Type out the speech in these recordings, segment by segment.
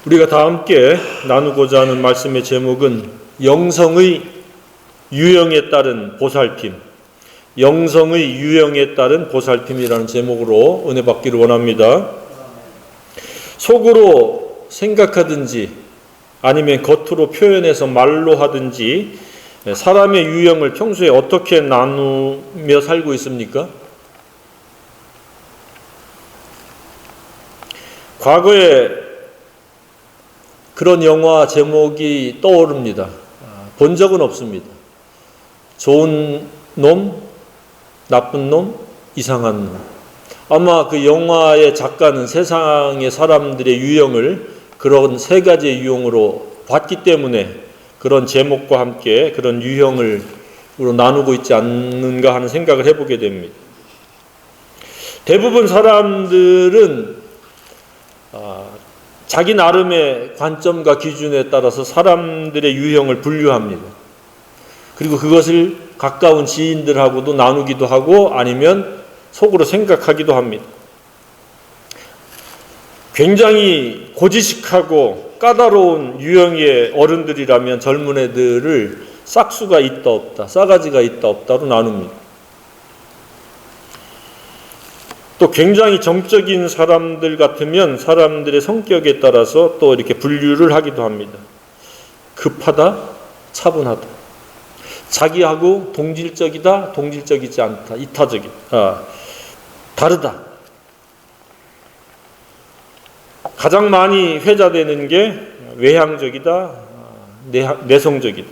우리가 다 함께 나누고자 하는 말씀의 제목은 영성의 유형에 따른 보살핌, 영성의 유형에 따른 보살핌이라는 제목으로 은혜 받기를 원합니다. 속으로 생각하든지 아니면 겉으로 표현해서 말로 하든지 사람의 유형을 평소에 어떻게 나누며 살고 있습니까? 과거에 그런 영화 제목이 떠오릅니다. 본 적은 없습니다. 좋은 놈, 나쁜 놈, 이상한 놈. 아마 그 영화의 작가는 세상의 사람들의 유형을 그런 세 가지의 유형으로 봤기 때문에 그런 제목과 함께 그런 유형을 나누고 있지 않는가 하는 생각을 해보게 됩니다. 대부분 사람들은 자기 나름의 관점과 기준에 따라서 사람들의 유형을 분류합니다. 그리고 그것을 가까운 지인들하고도 나누기도 하고 아니면 속으로 생각하기도 합니다. 굉장히 고지식하고 까다로운 유형의 어른들이라면 젊은 애들을 싹수가 있다 없다, 싸가지가 있다 없다로 나눕니다. 또 굉장히 정적인 사람들 같으면 사람들의 성격에 따라서 또 이렇게 분류를 하기도 합니다. 급하다, 차분하다. 자기하고 동질적이다, 동질적이지 않다, 이타적이다. 다르다. 가장 많이 회자되는 게 외향적이다, 내성적이다.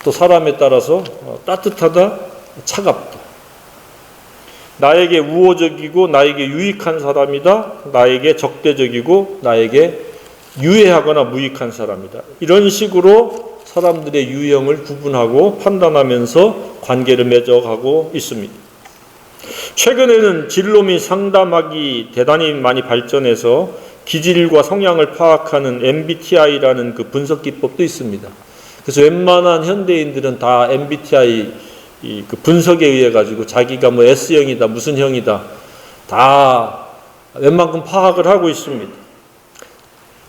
또 사람에 따라서 따뜻하다, 차갑다. 나에게 우호적이고 나에게 유익한 사람이다, 나에게 적대적이고 나에게 유해하거나 무익한 사람이다. 이런 식으로 사람들의 유형을 구분하고 판단하면서 관계를 맺어가고 있습니다. 최근에는 진로 및 상담학이 대단히 많이 발전해서 기질과 성향을 파악하는 MBTI라는 그 분석 기법도 있습니다. 그래서 웬만한 현대인들은 다 MBTI 그 분석에 의해 가지고 자기가 뭐 S형이다, 무슨 형이다, 다 웬만큼 파악을 하고 있습니다.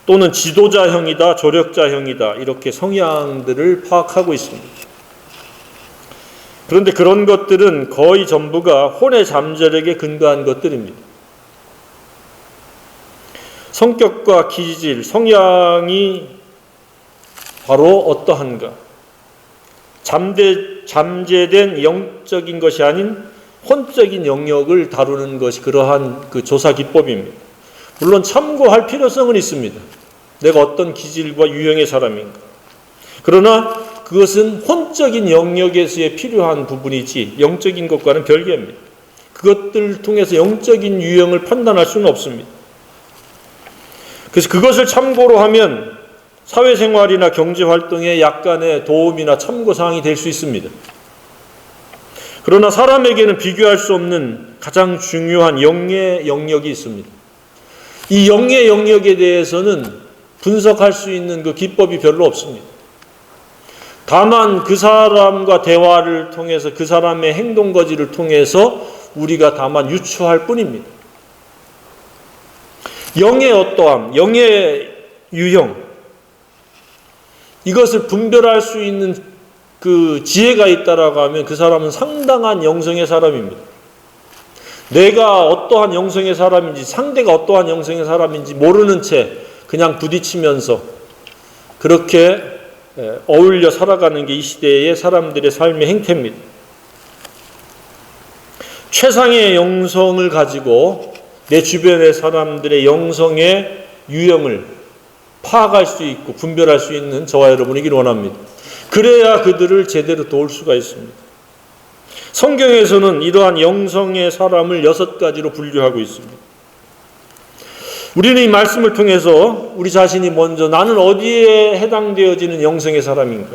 또는 지도자형이다, 조력자형이다, 이렇게 성향들을 파악하고 있습니다. 그런데 그런 것들은 거의 전부가 혼의 잠재력에 근거한 것들입니다. 성격과 기질, 성향이 바로 어떠한가? 잠재된 영적인 것이 아닌 혼적인 영역을 다루는 것이 그러한 그 조사 기법입니다. 물론 참고할 필요성은 있습니다. 내가 어떤 기질과 유형의 사람인가. 그러나 그것은 혼적인 영역에서의 필요한 부분이지 영적인 것과는 별개입니다. 그것들을 통해서 영적인 유형을 판단할 수는 없습니다. 그래서 그것을 참고로 하면 사회생활이나 경제활동에 약간의 도움이나 참고사항이 될 수 있습니다. 그러나 사람에게는 비교할 수 없는 가장 중요한 영의 영역이 있습니다. 이 영의 영역에 대해서는 분석할 수 있는 그 기법이 별로 없습니다. 다만 그 사람과 대화를 통해서 그 사람의 행동거지를 통해서 우리가 다만 유추할 뿐입니다. 영의 어떠함, 영의 유형, 이것을 분별할 수 있는 그 지혜가 있다라고 하면 그 사람은 상당한 영성의 사람입니다. 내가 어떠한 영성의 사람인지, 상대가 어떠한 영성의 사람인지 모르는 채 그냥 부딪히면서 그렇게 어울려 살아가는 게 이 시대의 사람들의 삶의 행태입니다. 최상의 영성을 가지고 내 주변의 사람들의 영성의 유형을 파악할 수 있고 분별할 수 있는 저와 여러분이길 원합니다. 그래야 그들을 제대로 도울 수가 있습니다. 성경에서는 이러한 영성의 사람을 6가지로 분류하고 있습니다. 우리는 이 말씀을 통해서 우리 자신이 먼저 나는 어디에 해당되어지는 영성의 사람인가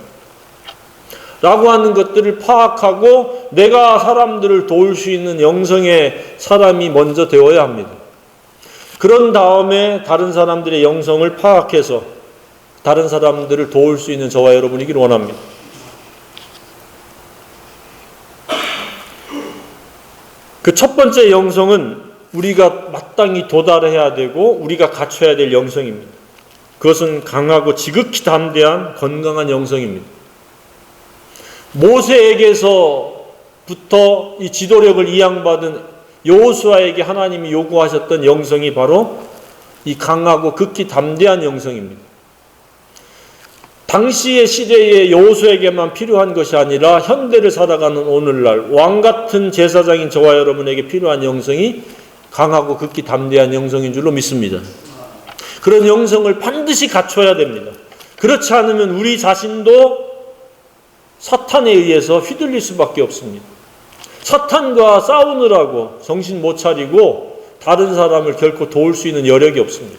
라고 하는 것들을 파악하고 내가 사람들을 도울 수 있는 영성의 사람이 먼저 되어야 합니다. 그런 다음에 다른 사람들의 영성을 파악해서 다른 사람들을 도울 수 있는 저와 여러분이길 원합니다. 그 첫 번째 영성은 우리가 마땅히 도달해야 되고 우리가 갖춰야 될 영성입니다. 그것은 강하고 지극히 담대한 건강한 영성입니다. 모세에게서부터 이 지도력을 이양받은 여호수아에게 하나님이 요구하셨던 영성이 바로 이 강하고 극히 담대한 영성입니다. 당시의 시대에 여호수아에게만 필요한 것이 아니라 현대를 살아가는 오늘날 왕같은 제사장인 저와 여러분에게 필요한 영성이 강하고 극히 담대한 영성인 줄로 믿습니다. 그런 영성을 반드시 갖춰야 됩니다. 그렇지 않으면 우리 자신도 사탄에 의해서 휘둘릴 수밖에 없습니다. 사탄과 싸우느라고 정신 못 차리고 다른 사람을 결코 도울 수 있는 여력이 없습니다.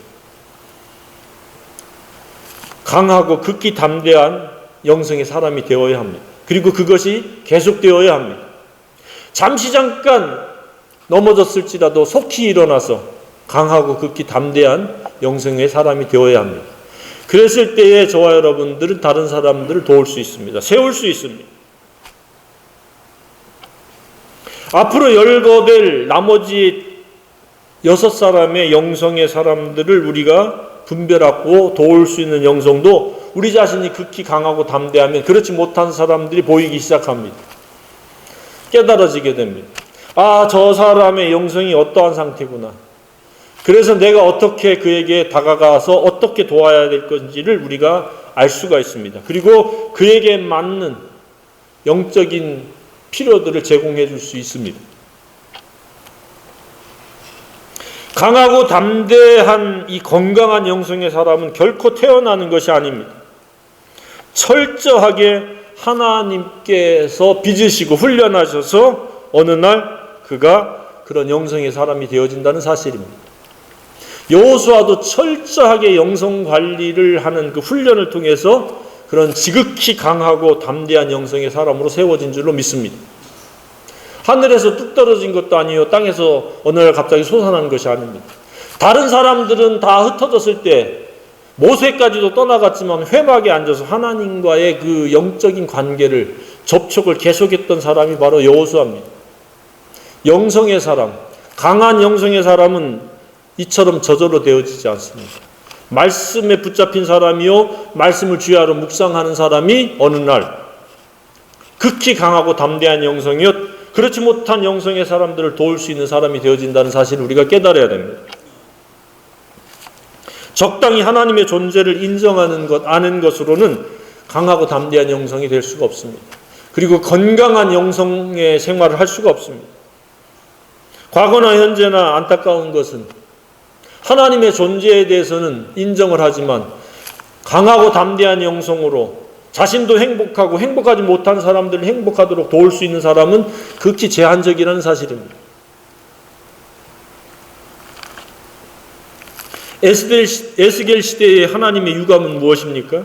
강하고 극히 담대한 영성의 사람이 되어야 합니다. 그리고 그것이 계속되어야 합니다. 잠시 잠깐 넘어졌을지라도 속히 일어나서 강하고 극히 담대한 영성의 사람이 되어야 합니다. 그랬을 때에 저와 여러분들은 다른 사람들을 도울 수 있습니다. 세울 수 있습니다. 앞으로 열거될 나머지 6사람의 영성의 사람들을 우리가 분별하고 도울 수 있는 영성도 우리 자신이 극히 강하고 담대하면 그렇지 못한 사람들이 보이기 시작합니다. 깨달아지게 됩니다. 아, 저 사람의 영성이 어떠한 상태구나. 그래서 내가 어떻게 그에게 다가가서 어떻게 도와야 될 건지를 우리가 알 수가 있습니다. 그리고 그에게 맞는 영적인 필요들을 제공해 줄 수 있습니다. 강하고 담대한 이 건강한 영성의 사람은 결코 태어나는 것이 아닙니다. 철저하게 하나님께서 빚으시고 훈련하셔서 어느 날 그가 그런 영성의 사람이 되어진다는 사실입니다. 여호수아도 철저하게 영성 관리를 하는 그 훈련을 통해서 그런 지극히 강하고 담대한 영성의 사람으로 세워진 줄로 믿습니다. 하늘에서 뚝 떨어진 것도 아니요 땅에서 어느 날 갑자기 솟아난 것이 아닙니다. 다른 사람들은 다 흩어졌을 때 모세까지도 떠나갔지만 회막에 앉아서 하나님과의 그 영적인 관계를 접촉을 계속했던 사람이 바로 여호수아입니다. 영성의 사람, 강한 영성의 사람은 이처럼 저절로 되어지지 않습니다. 말씀에 붙잡힌 사람이요 말씀을 주야로 묵상하는 사람이 어느 날 극히 강하고 담대한 영성이요 그렇지 못한 영성의 사람들을 도울 수 있는 사람이 되어진다는 사실을 우리가 깨달아야 됩니다. 적당히 하나님의 존재를 인정하는 것, 아는 것으로는 강하고 담대한 영성이 될 수가 없습니다. 그리고 건강한 영성의 생활을 할 수가 없습니다. 과거나 현재나 안타까운 것은 하나님의 존재에 대해서는 인정을 하지만 강하고 담대한 영성으로 자신도 행복하고 행복하지 못한 사람들을 행복하도록 도울 수 있는 사람은 극히 제한적이라는 사실입니다. 에스겔 시대의 하나님의 유감은 무엇입니까?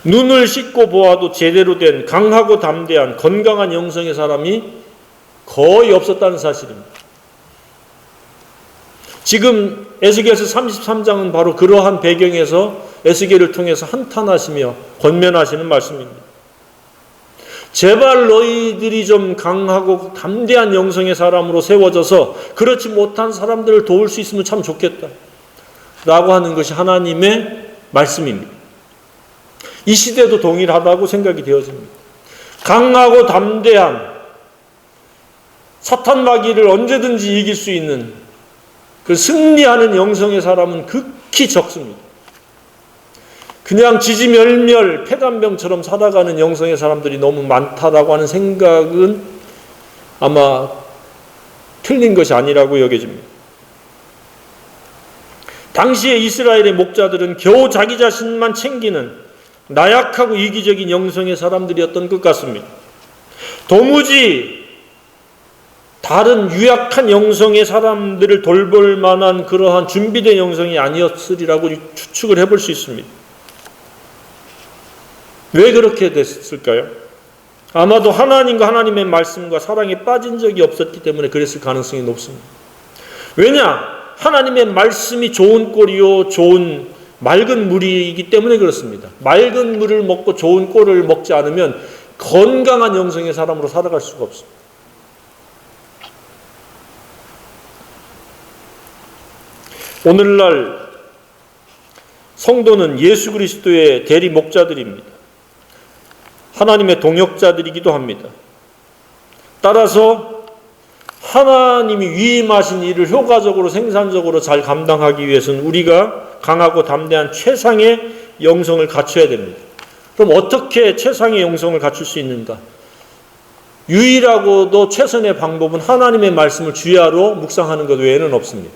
눈을 씻고 보아도 제대로 된 강하고 담대한 건강한 영성의 사람이 거의 없었다는 사실입니다. 지금 에스겔서 33장은 바로 그러한 배경에서 에스겔을 통해서 한탄하시며 권면하시는 말씀입니다. 제발 너희들이 좀 강하고 담대한 영성의 사람으로 세워져서 그렇지 못한 사람들을 도울 수 있으면 참 좋겠다 라고 하는 것이 하나님의 말씀입니다. 이 시대도 동일하다고 생각이 되어집니다. 강하고 담대한 사탄 마귀를 언제든지 이길 수 있는 그 승리하는 영성의 사람은 극히 적습니다. 그냥 지지멸멸 폐단병처럼 살아가는 영성의 사람들이 너무 많다라고 하는 생각은 아마 틀린 것이 아니라고 여겨집니다. 당시의 이스라엘의 목자들은 겨우 자기 자신만 챙기는 나약하고 이기적인 영성의 사람들이었던 것 같습니다. 도무지 다른 유약한 영성의 사람들을 돌볼 만한 그러한 준비된 영성이 아니었으리라고 추측을 해볼 수 있습니다. 왜 그렇게 됐을까요? 아마도 하나님과 하나님의 말씀과 사랑에 빠진 적이 없었기 때문에 그랬을 가능성이 높습니다. 왜냐? 하나님의 말씀이 좋은 꼴이요 좋은 맑은 물이기 때문에 그렇습니다. 맑은 물을 먹고 좋은 꼴을 먹지 않으면 건강한 영성의 사람으로 살아갈 수가 없습니다. 오늘날 성도는 예수 그리스도의 대리 목자들입니다. 하나님의 동역자들이기도 합니다. 따라서 하나님이 위임하신 일을 효과적으로 생산적으로 잘 감당하기 위해서는 우리가 강하고 담대한 최상의 영성을 갖춰야 됩니다. 그럼 어떻게 최상의 영성을 갖출 수 있는가? 유일하고도 최선의 방법은 하나님의 말씀을 주야로 묵상하는 것 외에는 없습니다.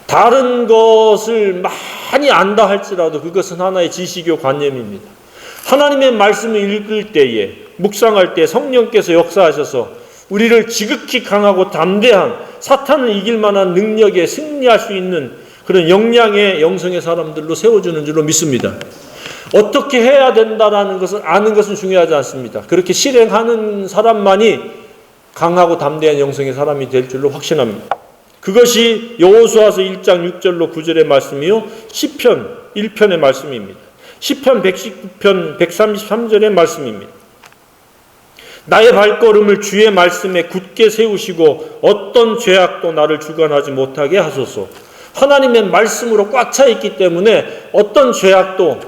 다른 것을 많이 안다 할지라도 그것은 하나의 지식이요 관념입니다. 하나님의 말씀을 읽을 때에, 묵상할 때 성령께서 역사하셔서 우리를 지극히 강하고 담대한 사탄을 이길 만한 능력에 승리할 수 있는 그런 역량의 영성의 사람들로 세워주는 줄로 믿습니다. 어떻게 해야 된다라는 것을 아는 것은 중요하지 않습니다. 그렇게 실행하는 사람만이 강하고 담대한 영성의 사람이 될 줄로 확신합니다. 그것이 여호수아서 1장 6절로 9절의 말씀이요 시편 1편의 말씀입니다. 시편 119편 133절의 말씀입니다. 나의 발걸음을 주의 말씀에 굳게 세우시고 어떤 죄악도 나를 주관하지 못하게 하소서. 하나님의 말씀으로 꽉 차 있기 때문에 어떤 죄악도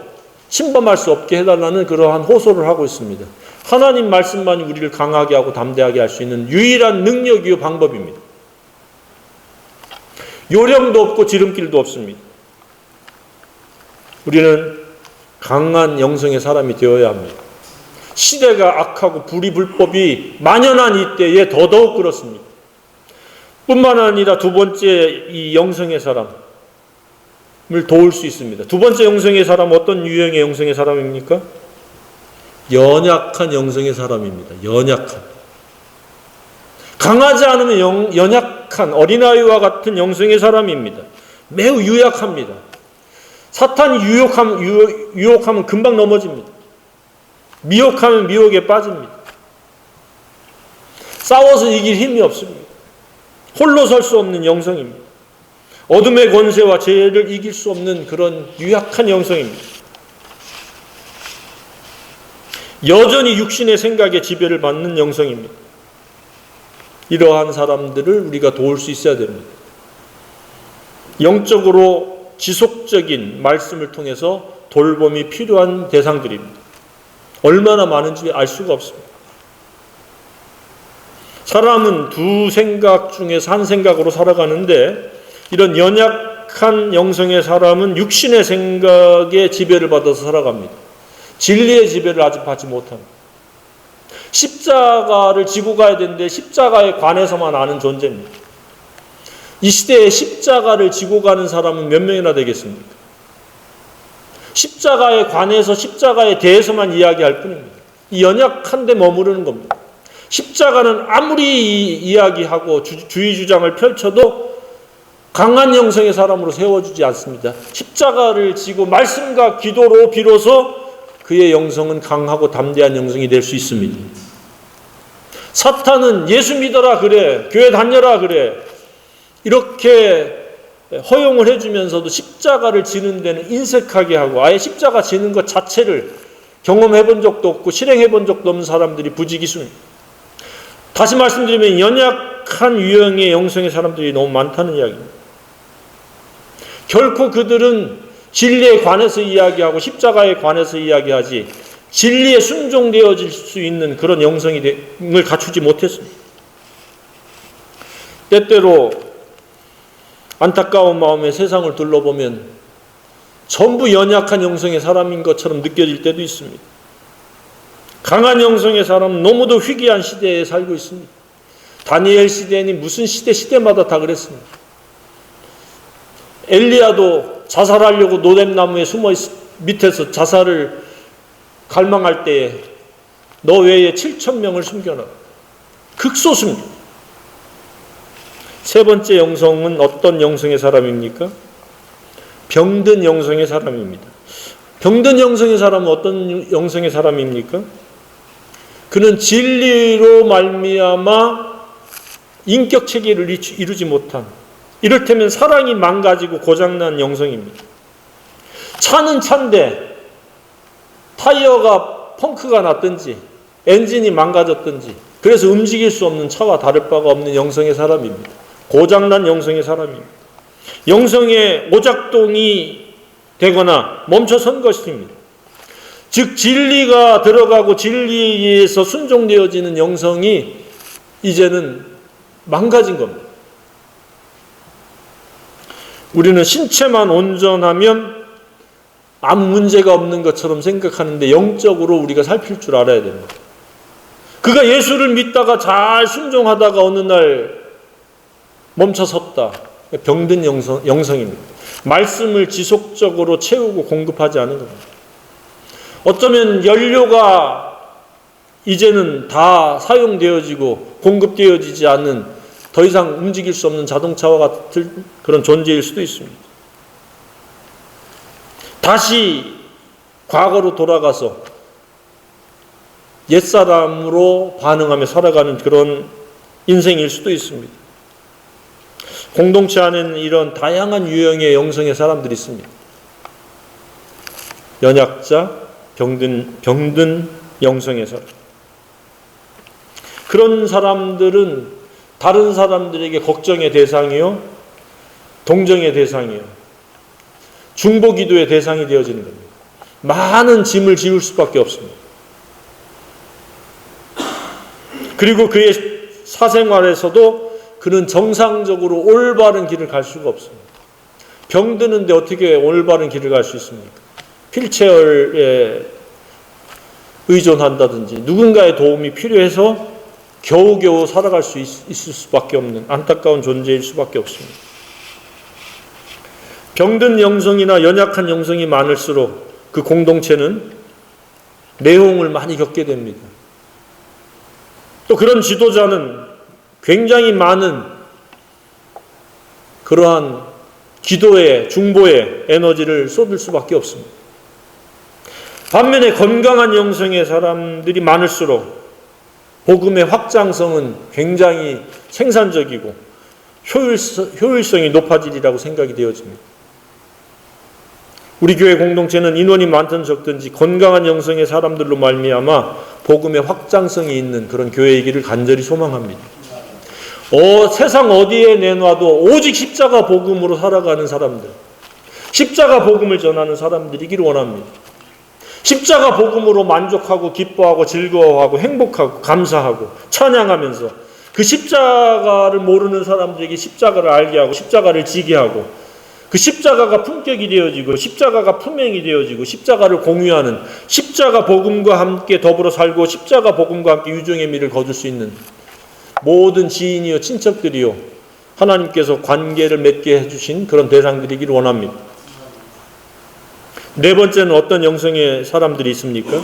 침범할 수 없게 해달라는 그러한 호소를 하고 있습니다. 하나님 말씀만이 우리를 강하게 하고 담대하게 할 수 있는 유일한 능력이요 방법입니다. 요령도 없고 지름길도 없습니다. 우리는 강한 영성의 사람이 되어야 합니다. 시대가 악하고 불의불법이 만연한 이때에 더더욱 그렇습니다. 뿐만 아니라 두 번째 이 영성의 사람을 도울 수 있습니다. 두 번째 영성의 사람은 어떤 유형의 영성의 사람입니까? 연약한 영성의 사람입니다. 연약한. 강하지 않으면 연약한 어린아이와 같은 영성의 사람입니다. 매우 유약합니다. 사탄이 유혹하면 금방 넘어집니다. 미혹하면 미혹에 빠집니다. 싸워서 이길 힘이 없습니다. 홀로 설 수 없는 영성입니다. 어둠의 권세와 죄를 이길 수 없는 그런 유약한 영성입니다. 여전히 육신의 생각에 지배를 받는 영성입니다. 이러한 사람들을 우리가 도울 수 있어야 됩니다. 영적으로 지속적인 말씀을 통해서 돌봄이 필요한 대상들입니다. 얼마나 많은지 알 수가 없습니다. 사람은 두 생각 중에서 한 생각으로 살아가는데 이런 연약한 영성의 사람은 육신의 생각에 지배를 받아서 살아갑니다. 진리의 지배를 아직 받지 못합니다. 십자가를 지고 가야 되는데 십자가에 관해서만 아는 존재입니다. 이 시대에 십자가를 지고 가는 사람은 몇 명이나 되겠습니까? 십자가에 관해서 십자가에 대해서만 이야기할 뿐입니다. 이 연약한 데 머무르는 겁니다. 십자가는 아무리 이야기하고 주의 주장을 펼쳐도 강한 영성의 사람으로 세워주지 않습니다. 십자가를 지고 말씀과 기도로 비로소 그의 영성은 강하고 담대한 영성이 될 수 있습니다. 사탄은 예수 믿어라 그래, 교회 다녀라 그래, 이렇게 허용을 해주면서도 십자가를 지는 데는 인색하게 하고 아예 십자가 지는 것 자체를 경험해 본 적도 없고 실행해 본 적도 없는 사람들이 부지기수입니다. 다시 말씀드리면 연약한 유형의 영성의 사람들이 너무 많다는 이야기입니다. 결코 그들은 진리에 관해서 이야기하고 십자가에 관해서 이야기하지 진리에 순종되어질 수 있는 그런 영성을 갖추지 못했습니다. 때때로 안타까운 마음에 세상을 둘러보면 전부 연약한 영성의 사람인 것처럼 느껴질 때도 있습니다. 강한 영성의 사람은 너무도 희귀한 시대에 살고 있습니다. 다니엘 시대니 무슨 시대마다 다 그랬습니다. 엘리야도 자살하려고 노뎀나무에 숨어 밑에서 자살을 갈망할 때에 너 외에 7,000명을 숨겨놔. 극소수입니다. 세 번째 영성은 어떤 영성의 사람입니까? 병든 영성의 사람입니다. 병든 영성의 사람은 어떤 영성의 사람입니까? 그는 진리로 말미암아 인격 체계를 이루지 못한, 이를테면 사랑이 망가지고 고장난 영성입니다. 차는 차인데 타이어가 펑크가 났든지 엔진이 망가졌든지 그래서 움직일 수 없는 차와 다를 바가 없는 영성의 사람입니다. 고장난 영성의 사람입니다. 영성의 오작동이 되거나 멈춰선 것입니다. 즉 진리가 들어가고 진리에서 순종되어지는 영성이 이제는 망가진 겁니다. 우리는 신체만 온전하면 아무 문제가 없는 것처럼 생각하는데 영적으로 우리가 살필 줄 알아야 됩니다. 그가 예수를 믿다가 잘 순종하다가 어느 날 멈춰섰다. 병든 영성입니다. 말씀을 지속적으로 채우고 공급하지 않은 겁니다. 어쩌면 연료가 이제는 다 사용되어지고 공급되어지지 않는 더 이상 움직일 수 없는 자동차와 같은 그런 존재일 수도 있습니다. 다시 과거로 돌아가서 옛사람으로 반응하며 살아가는 그런 인생일 수도 있습니다. 공동체 안에는 이런 다양한 유형의 영성의 사람들이 있습니다. 연약자, 병든 영성의 사람. 그런 사람들은 다른 사람들에게 걱정의 대상이요, 동정의 대상이요, 중보기도의 대상이 되어지는 겁니다. 많은 짐을 지울 수밖에 없습니다. 그리고 그의 사생활에서도 그는 정상적으로 올바른 길을 갈 수가 없습니다. 병드는데 어떻게 올바른 길을 갈 수 있습니까? 휠체어에 의존한다든지 누군가의 도움이 필요해서 겨우겨우 살아갈 수 있을 수밖에 없는 안타까운 존재일 수밖에 없습니다. 병든 영성이나 연약한 영성이 많을수록 그 공동체는 내홍을 많이 겪게 됩니다. 또 그런 지도자는 굉장히 많은 그러한 기도에, 중보에 에너지를 쏟을 수밖에 없습니다. 반면에 건강한 영성의 사람들이 많을수록 복음의 확장성은 굉장히 생산적이고 효율성이 높아지리라고 생각이 되어집니다. 우리 교회 공동체는 인원이 많든 적든지 건강한 영성의 사람들로 말미암아 복음의 확장성이 있는 그런 교회이기를 간절히 소망합니다. 세상 어디에 내놔도 오직 십자가 복음으로 살아가는 사람들, 십자가 복음을 전하는 사람들이기를 원합니다. 십자가 복음으로 만족하고 기뻐하고 즐거워하고 행복하고 감사하고 찬양하면서 그 십자가를 모르는 사람들에게 십자가를 알게 하고 십자가를 지게 하고 그 십자가가 품격이 되어지고 십자가가 품행이 되어지고 십자가를 공유하는 십자가 복음과 함께 더불어 살고 십자가 복음과 함께 유종의 미를 거둘 수 있는 모든 지인이요 친척들이요 하나님께서 관계를 맺게 해주신 그런 대상들이기를 원합니다. 네 번째는 어떤 영성의 사람들이 있습니까?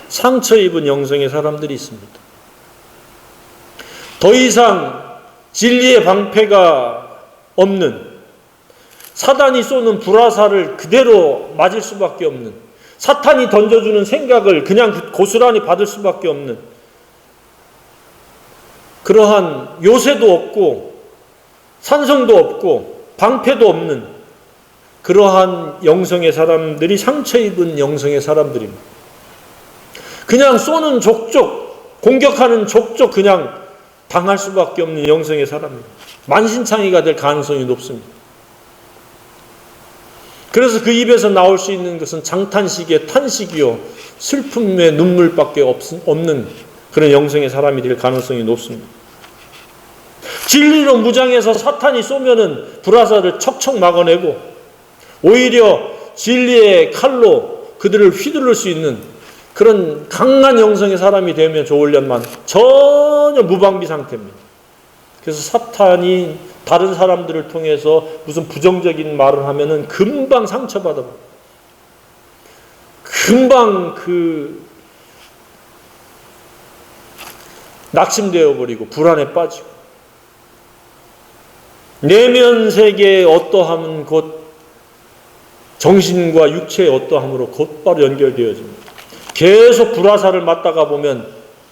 상처 입은 영성의 사람들이 있습니다. 더 이상 진리의 방패가 없는, 사단이 쏘는 불화살을 그대로 맞을 수밖에 없는, 사탄이 던져주는 생각을 그냥 고스란히 받을 수밖에 없는 그러한 요새도 없고 산성도 없고 방패도 없는 그러한 영성의 사람들이 상처 입은 영성의 사람들입니다. 그냥 쏘는 족족, 공격하는 족족 그냥 당할 수밖에 없는 영성의 사람입니다. 만신창이가 될 가능성이 높습니다. 그래서 그 입에서 나올 수 있는 것은 장탄식의 탄식이요 슬픔의 눈물밖에 없는 그런 영성의 사람이 될 가능성이 높습니다. 진리로 무장해서 사탄이 쏘면은 불화살을 척척 막아내고 오히려 진리의 칼로 그들을 휘두를 수 있는 그런 강한 영성의 사람이 되면 좋으련만 전혀 무방비 상태입니다. 그래서 사탄이 다른 사람들을 통해서 무슨 부정적인 말을 하면은 금방 상처받아, 금방 낙심되어 버리고 불안에 빠지고 내면 세계의 어떠함은 곧 정신과 육체의 어떠함으로 곧바로 연결되어집니다. 계속 불화살을 맞다가 보면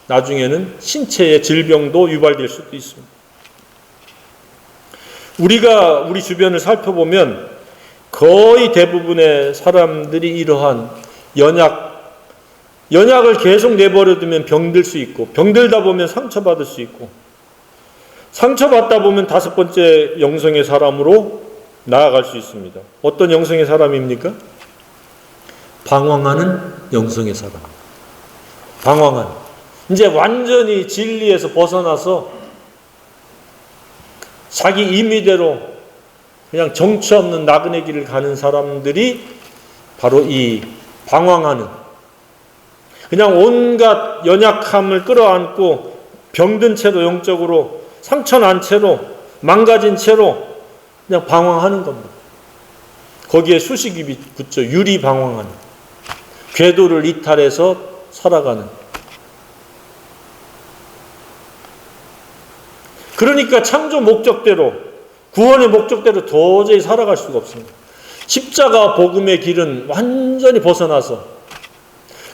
나중에는 신체의 질병도 유발될 수도 있습니다. 우리가 우리 주변을 살펴보면 거의 대부분의 사람들이 이러한 연약을 계속 내버려두면 병들 수 있고 병들다 보면 상처받을 수 있고 상처받다 보면 다섯 번째 영성의 사람으로 나아갈 수 있습니다. 어떤 영성의 사람입니까? 방황하는 영성의 사람. 방황하는. 이제 완전히 진리에서 벗어나서 자기 임의대로 그냥 정처 없는 나그네 길을 가는 사람들이 바로 이 방황하는, 그냥 온갖 연약함을 끌어안고 병든 채로, 영적으로 상처난 채로, 망가진 채로 그냥 방황하는 겁니다. 거기에 수식이 붙죠. 유리 방황하는, 궤도를 이탈해서 살아가는. 그러니까 창조 목적대로, 구원의 목적대로 도저히 살아갈 수가 없습니다. 십자가 복음의 길은 완전히 벗어나서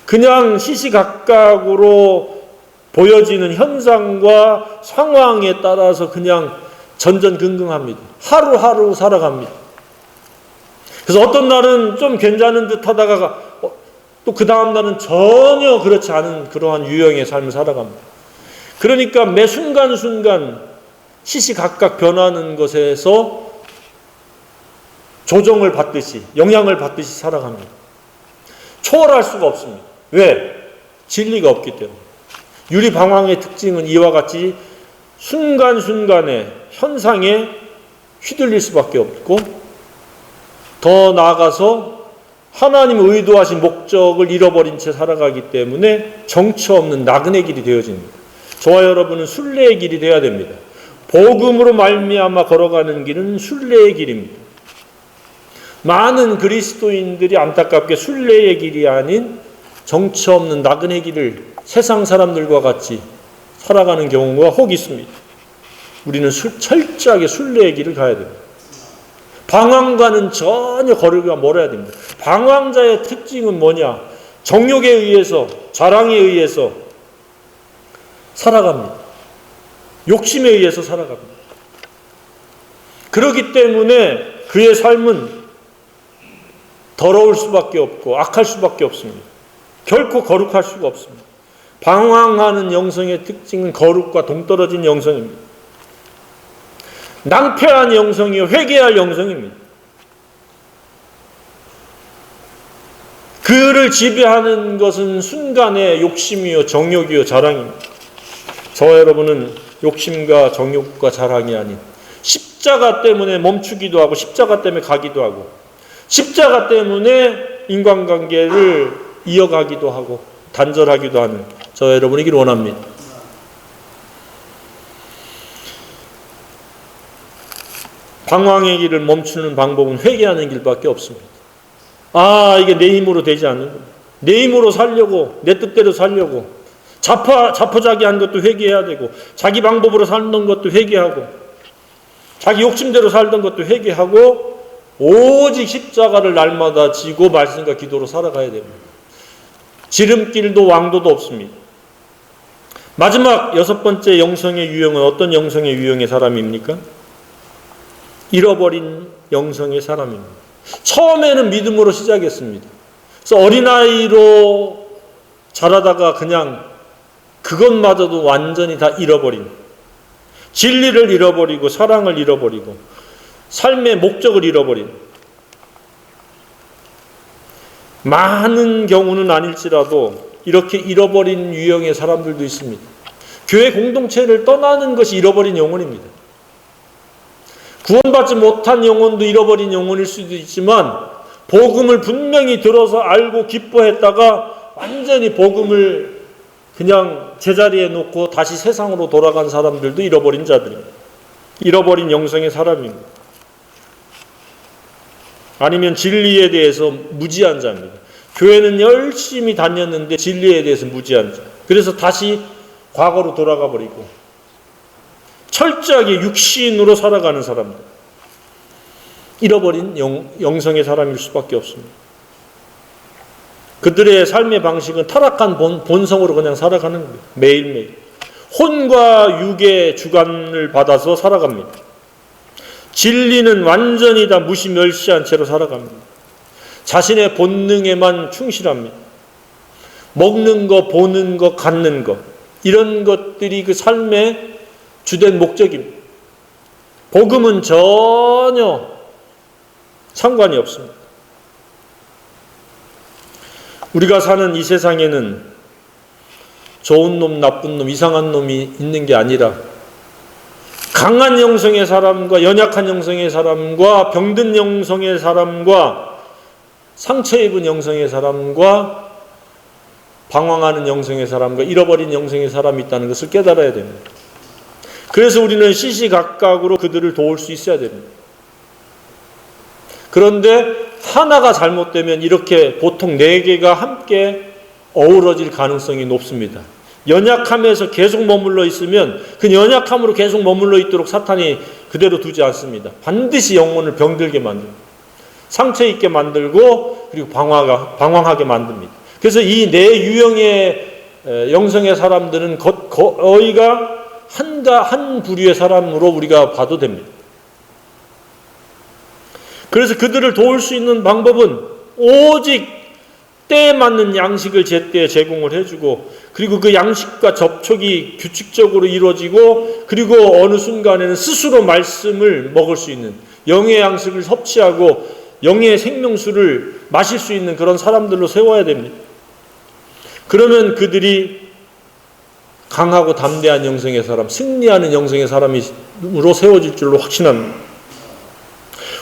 그냥 시시각각으로 보여지는 현상과 상황에 따라서 그냥 전전긍긍합니다. 하루하루 살아갑니다. 그래서 어떤 날은 좀 괜찮은 듯 하다가 또 그 다음 날은 전혀 그렇지 않은 그러한 유형의 삶을 살아갑니다. 그러니까 매 순간순간 시시각각 변하는 것에서 조정을 받듯이, 영향을 받듯이 살아갑니다. 초월할 수가 없습니다. 왜? 진리가 없기 때문에. 유리방황의 특징은 이와 같이 순간순간의 현상에 휘둘릴 수밖에 없고, 더 나아가서 하나님의 의도하신 목적을 잃어버린 채 살아가기 때문에 정처 없는 나그네 길이 되어집니다. 저와 여러분은 순례의 길이 되어야 됩니다. 복음으로 말미암아 걸어가는 길은 순례의 길입니다. 많은 그리스도인들이 안타깝게 순례의 길이 아닌 정처 없는 나그네 길을 세상 사람들과 같이 살아가는 경우가 혹 있습니다. 우리는 철저하게 순례의 길을 가야 됩니다. 방황과는 전혀 거리가 멀어야 됩니다. 방황자의 특징은 뭐냐? 정욕에 의해서, 자랑에 의해서 살아갑니다. 욕심에 의해서 살아갑니다. 그렇기 때문에 그의 삶은 더러울 수밖에 없고 악할 수밖에 없습니다. 결코 거룩할 수가 없습니다. 방황하는 영성의 특징은 거룩과 동떨어진 영성입니다. 낭패한 영성이요, 회개할 영성입니다. 그를 지배하는 것은 순간의 욕심이요, 정욕이요, 자랑입니다. 저와 여러분은 욕심과 정욕과 자랑이 아닌 십자가 때문에 멈추기도 하고 십자가 때문에 가기도 하고 십자가 때문에 인간관계를 이어가기도 하고 단절하기도 하는 저와 여러분이길 원합니다. 방황의 길을 멈추는 방법은 회개하는 길밖에 없습니다. 이게 내 힘으로 되지 않는 겁니다. 내 힘으로 살려고, 내 뜻대로 살려고 자포자기한 것도 회개해야 되고, 자기 방법으로 살던 것도 회개하고, 자기 욕심대로 살던 것도 회개하고, 오직 십자가를 날마다 지고 말씀과 기도로 살아가야 됩니다. 지름길도 왕도도 없습니다. 마지막 여섯 번째 영성의 유형은 어떤 영성의 유형의 사람입니까? 잃어버린 영성의 사람입니다. 처음에는 믿음으로 시작했습니다. 그래서 어린아이로 자라다가 그냥 그것마저도 완전히 다 잃어버린, 진리를 잃어버리고 사랑을 잃어버리고 삶의 목적을 잃어버린, 많은 경우는 아닐지라도 이렇게 잃어버린 유형의 사람들도 있습니다. 교회 공동체를 떠나는 것이 잃어버린 영혼입니다. 구원받지 못한 영혼도 잃어버린 영혼일 수도 있지만 복음을 분명히 들어서 알고 기뻐했다가 완전히 복음을 그냥 제자리에 놓고 다시 세상으로 돌아간 사람들도 잃어버린 자들입니다. 잃어버린 영성의 사람입니다. 아니면 진리에 대해서 무지한 자입니다. 교회는 열심히 다녔는데 진리에 대해서 무지한 자. 그래서 다시 과거로 돌아가 버리고 철저하게 육신으로 살아가는 사람들. 잃어버린 영성의 사람일 수밖에 없습니다. 그들의 삶의 방식은 타락한 본성으로 그냥 살아가는 거예요. 매일매일. 혼과 육의 주관을 받아서 살아갑니다. 진리는 완전히 다 무시 멸시한 채로 살아갑니다. 자신의 본능에만 충실합니다. 먹는 거, 보는 거, 갖는 거, 이런 것들이 그 삶의 주된 목적입니다. 복음은 전혀 상관이 없습니다. 우리가 사는 이 세상에는 좋은 놈, 나쁜 놈, 이상한 놈이 있는 게 아니라 강한 영성의 사람과 연약한 영성의 사람과 병든 영성의 사람과 상처 입은 영성의 사람과 방황하는 영성의 사람과 잃어버린 영성의 사람이 있다는 것을 깨달아야 됩니다. 그래서 우리는 시시각각으로 그들을 도울 수 있어야 됩니다. 그런데 하나가 잘못되면 이렇게 보통 4개가 함께 어우러질 가능성이 높습니다. 연약함에서 계속 머물러 있으면 그 연약함으로 계속 머물러 있도록 사탄이 그대로 두지 않습니다. 반드시 영혼을 병들게 만듭니다. 상처 입게 만들고 그리고 방황하게 만듭니다. 그래서 이 4유형의 영성의 사람들은 거의가 한 부류의 사람으로 우리가 봐도 됩니다. 그래서 그들을 도울 수 있는 방법은 오직 때에 맞는 양식을 제때에 제공을 해주고 그리고 그 양식과 접촉이 규칙적으로 이루어지고 그리고 어느 순간에는 스스로 말씀을 먹을 수 있는 영의 양식을 섭취하고 영의 생명수를 마실 수 있는 그런 사람들로 세워야 됩니다. 그러면 그들이 강하고 담대한 영성의 사람, 승리하는 영성의 사람으로 세워질 줄로 확신합니다.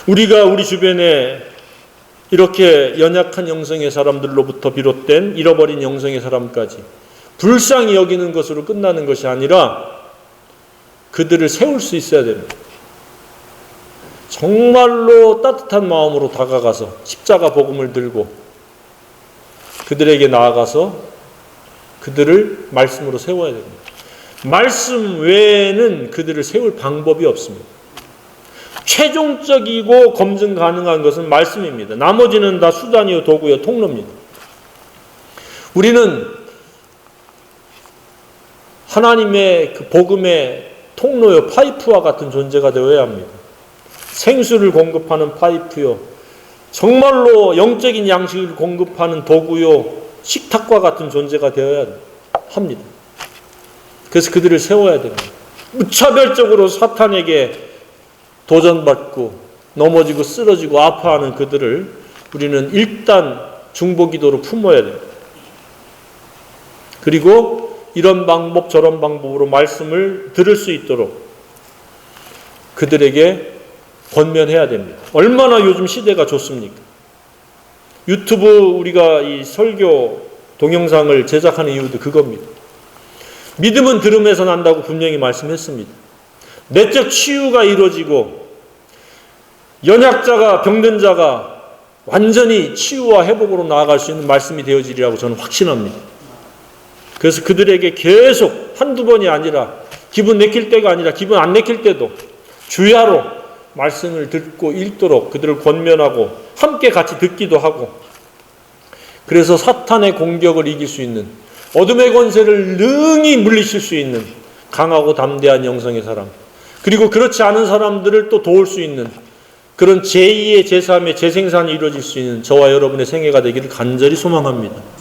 우리가 우리 주변에 이렇게 연약한 영성의 사람들로부터 비롯된 잃어버린 영성의 사람까지 불쌍히 여기는 것으로 끝나는 것이 아니라 그들을 세울 수 있어야 됩니다. 정말로 따뜻한 마음으로 다가가서 십자가 복음을 들고 그들에게 나아가서 그들을 말씀으로 세워야 됩니다. 말씀 외에는 그들을 세울 방법이 없습니다. 최종적이고 검증 가능한 것은 말씀입니다. 나머지는 다 수단이요, 도구요, 통로입니다. 우리는 하나님의 그 복음의 통로요, 파이프와 같은 존재가 되어야 합니다. 생수를 공급하는 파이프요, 정말로 영적인 양식을 공급하는 도구요, 식탁과 같은 존재가 되어야 합니다. 그래서 그들을 세워야 됩니다. 무차별적으로 사탄에게 도전받고 넘어지고 쓰러지고 아파하는 그들을 우리는 일단 중보기도로 품어야 됩니다. 그리고 이런 방법 저런 방법으로 말씀을 들을 수 있도록 그들에게 권면해야 됩니다. 얼마나 요즘 시대가 좋습니까? 유튜브 우리가 이 설교 동영상을 제작하는 이유도 그겁니다. 믿음은 들음에서 난다고 분명히 말씀했습니다. 내적 치유가 이루어지고 연약자가 병든 자가 완전히 치유와 회복으로 나아갈 수 있는 말씀이 되어지리라고 저는 확신합니다. 그래서 그들에게 계속 한두 번이 아니라 기분 내킬 때가 아니라 기분 안 내킬 때도 주야로 말씀을 듣고 읽도록 그들을 권면하고 함께 같이 듣기도 하고 그래서 사탄의 공격을 이길 수 있는 어둠의 권세를 능히 물리칠 수 있는 강하고 담대한 영성의 사람 그리고 그렇지 않은 사람들을 또 도울 수 있는 그런 제2의 제3의 재생산이 이루어질 수 있는 저와 여러분의 생애가 되기를 간절히 소망합니다.